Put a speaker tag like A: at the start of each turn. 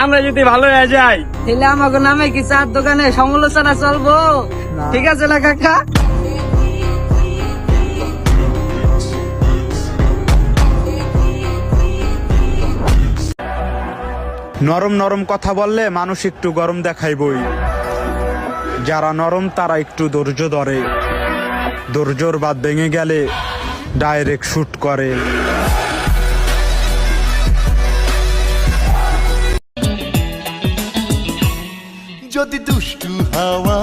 A: আমরা যদি ভালো হয়ে যাই
B: তাহলে আমাকে নামে কি চার দোকানে সমালোচনা চলবো? ঠিক আছে না কাকা?
C: নরম নরম কথা বললে মানুষ একটু গরম দেখাইবই। যারা নরম তারা একটু ধৈর্য ধরে, ধৈর্যর বাদ ভেঙে গেলে ডাইরেক্ট শুট করে।
D: যদি দুষ্টু হাওয়া